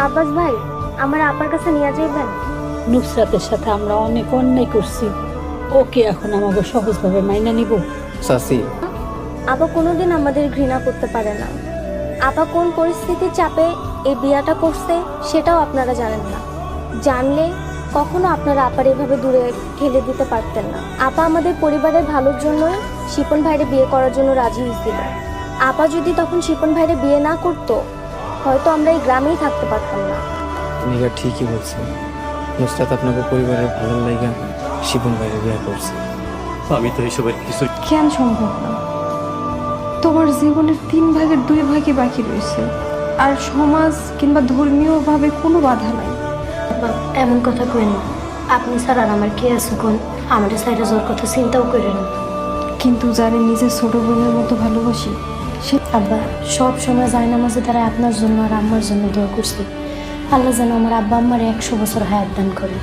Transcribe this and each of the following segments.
আব্বাস ভাই, আমার আপার কাছে নিয়ে যাইবেন? নুসরাতের সাথে আমরা অনেক অন্যায় করছি, ওকে এখন আমাকে সহজভাবে মাইনা নিব? চাচি, আপা কোনোদিন আমাদের ঘৃণা করতে পারে না। আপা কোন পরিস্থিতির চাপে এই বিয়াটা করছে সেটাও আপনারা জানেন না। জানলে কখনো আপনারা আপার এভাবে দূরে ঠেলে দিতে পারতেন না। আপা আমাদের পরিবারের ভালোর জন্যই শিপন ভাইরে বিয়ে করার জন্য রাজি হয়েছিল। আপা যদি তখন শিপন ভাইরে বিয়ে না করতো, হয়তো আমরা এই গ্রামেই থাকতে পারতাম না। নিগা ঠিকই বলছে। নুসরাত আপনাকে পরিবারের ভালো লাগা শিপন ভাইয়ের বিয়ে করছে। আমি তো এইসবের কিছু কেন সম্ভব না? তোমার জীবনের 3 ভাগের 2 ভাগই বাকি রয়েছে, আর সমাজ কিংবা ধর্মীয়ভাবে কোনো বাধা নাই। এমন কথা কইন না। আপনি স্যার আর আমার কে আছে কোন? আমাদের সাইডে জোর কথা চিন্তাও করেন না। কিন্তু যারে নিজের ছোট বোনের মতো ভালোবাসি, সে আব্বা সব সময় যায় নামাজে তারা আপনার জন্য আর আম্মার জন্য দোয়া করছি। আল্লাহ যেন আমার আব্বা আম্মার 100 বছর হায়াত দান করে।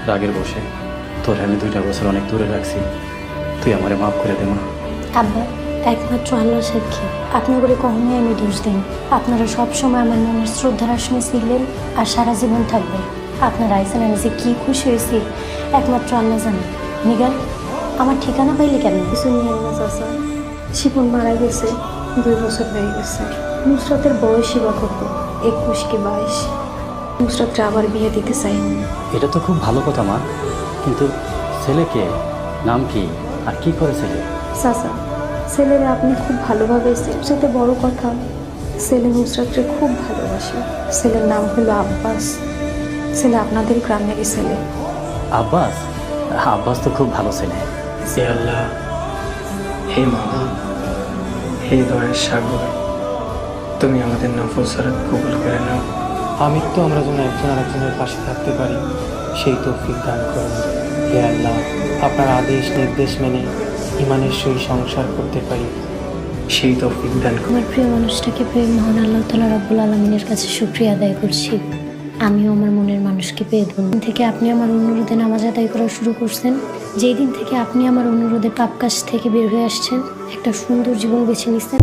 রাগের বসে তোর আমি 2টা বছর অনেক দূরে রাখছি, তুই আমারে মাফ করে দে মা। আব্বা একমাত্র আল্লাহ সাক্ষী, আপনার করে কখনোই আমি দোষ দিই। আপনারা সব সময় আমার মনের শ্রদ্ধার আসনে ছিলেন আর সারা জীবন থাকবেন। আপনারা আইসেন, আমি যে কী খুশি হয়েছি একমাত্র আল্লাহ জানে। নিগাল, আমার ঠিকানা পাইলে কেন? কিছু নিয়ে না চাচা, শিপন মারা গেছে, 2 বছর হয়ে গেছে। নুসরাতের বয়সই বা কত, 21 কি 22। নুসরাতকে আবার বিয়ে দিতে চাই। এটা তো খুব ভালো কথা মা, কিন্তু ছেলেকে নাম কি আর কি করে ছেলে? চাচা, ছেলেরা আপনি খুব ভালোভাবে সবচেয়ে বড় কথা, ছেলে নুসরাতকে খুব ভালোবাসে। ছেলের নাম হলো আব্বাস। ছেলে আপনাদের গ্রামেরই ছেলে। আব্বাস? আব্বাস তো খুব ভালো ছেলে। হে আল্লাহ, হে মাবুদ, হে দয়ার সাগর, তুমি আমাদের নফল সারাত কবুল করে নাও। আমি তো আমরা যেন একজন আরেকজনের পাশে থাকতে পারি, সেই তৌফিক দান করুন। হে আল্লাহ, আপনার আদেশ নির্দেশ মেনে ইমানের সহিত সংসার করতে পারি, সেই তৌফিক দান করুন। আমার প্রিয় মানুষটাকে পেয়ে মহান আল্লাহ তাআলা রাব্বুল আলামিনের কাছে শুকরিয়া আদায় করছি। আমিও আমার মনের মানুষকে পেয়ে ধন্য। থেকে আপনি আমার অনুরোধে নামাজ আদায় করা শুরু করছেন, যেই দিন থেকে আপনি আমার অনুরোধে পাপ কাজ থেকে বের হয়ে আসছেন, একটা সুন্দর জীবন বেছে নিচ্ছেন।